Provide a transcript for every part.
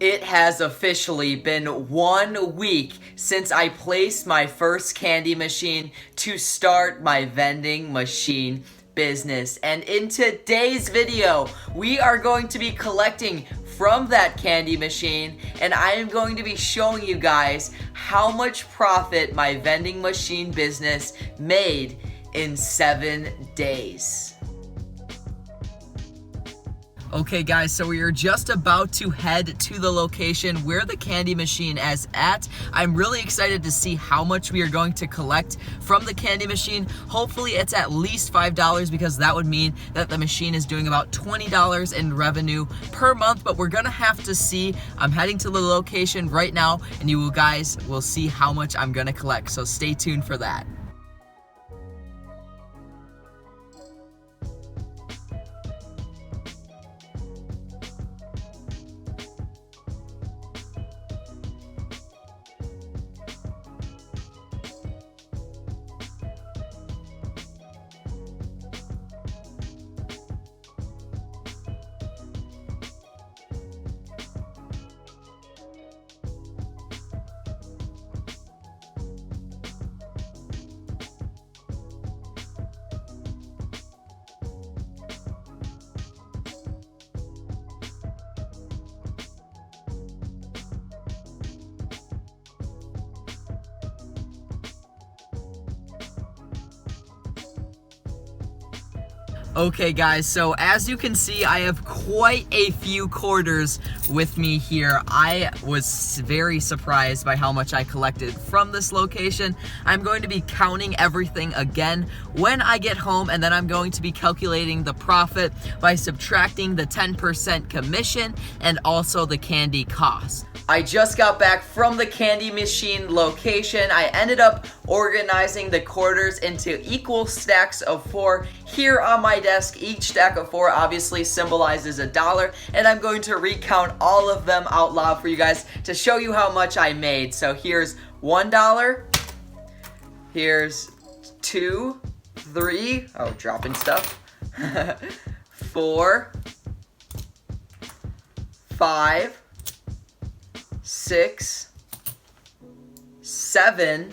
It has officially been 1 week since I placed my first candy machine to start my vending machine business. And in today's video, we are going to be collecting from that candy machine, and I am going to be showing you guys how much profit my vending machine business made in 7 days. Okay guys, so we are just about to head to the location where the candy machine is at. I'm really excited to see how much we are going to collect from the candy machine. Hopefully it's at least $5 because that would mean that the machine is doing about $20 in revenue per month, but we're gonna have to see. I'm heading to the location right now and you guys will see how much I'm gonna collect, so stay tuned for that. Okay guys, so as you can see, I have quite a few quarters with me here. I was very surprised by how much I collected from this location. I'm going to be counting everything again when I get home, and then I'm going to be calculating the profit by subtracting the 10% commission and also the candy cost. I just got back from the candy machine location. I ended up organizing the quarters into equal stacks of 4 here on my desk. Each stack of 4 obviously symbolizes $1, and I'm going to recount all of them out loud for you guys to show you how much I made. So here's $1, here's 2, 3, oh, dropping stuff, 4, 5, 6, 7,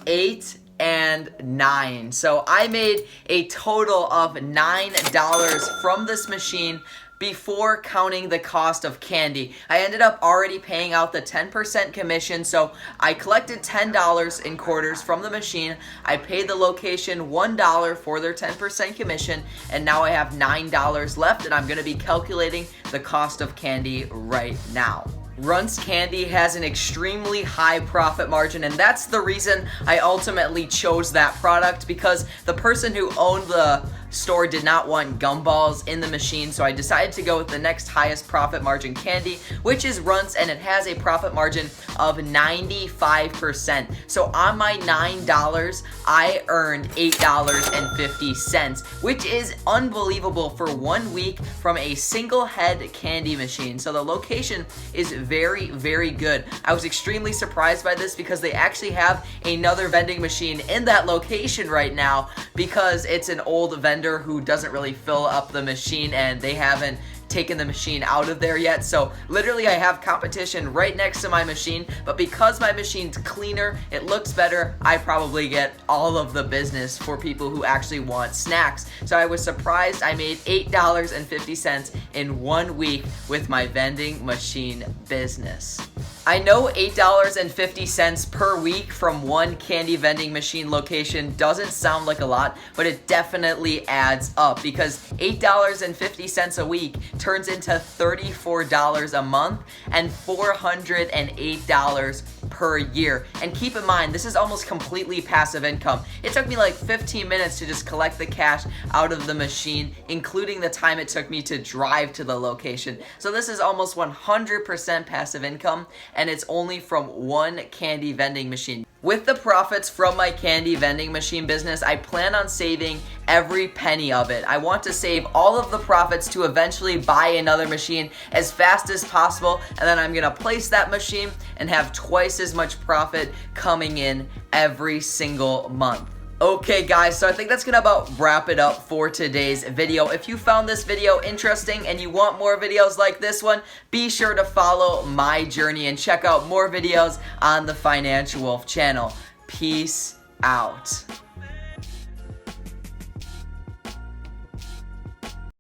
8, and 9. So I made a total of $9 from this machine before counting the cost of candy. I ended up already paying out the 10% commission, so I collected $10 in quarters from the machine. I paid the location $1 for their 10% commission, and now I have $9 left, and I'm gonna be calculating the cost of candy right now. Runts Candy has an extremely high profit margin, and that's the reason I ultimately chose that product, because the person who owned the store did not want gumballs in the machine, so I decided to go with the next highest profit margin candy, which is Runts, and it has a profit margin of 95%. So on my $9, I earned $8.50, which is unbelievable for 1 week from a single head candy machine. So the location is very, very good. I was extremely surprised by this because they actually have another vending machine in that location right now, because it's an old vendor who doesn't really fill up the machine and they haven't taken the machine out of there yet. So literally I have competition right next to my machine, but because my machine's cleaner, it looks better, I probably get all of the business for people who actually want snacks. So I was surprised I made $8.50 in 1 week with my vending machine business. I know $8.50 per week from one candy vending machine location doesn't sound like a lot, but it definitely adds up, because $8.50 a week turns into $34 a month and $408 per year. And keep in mind, this is almost completely passive income. It took me like 15 minutes to just collect the cash out of the machine, including the time it took me to drive to the location. So this is almost 100% passive income, and it's only from one candy vending machine. With the profits from my candy vending machine business, I plan on saving every penny of it. I want to save all of the profits to eventually buy another machine as fast as possible, and then I'm gonna place that machine and have twice as much profit coming in every single month. Okay guys, so I think that's gonna about wrap it up for today's video. If you found this video interesting and you want more videos like this one, be sure to follow my journey and check out more videos on the Financial Wolf channel. Peace out.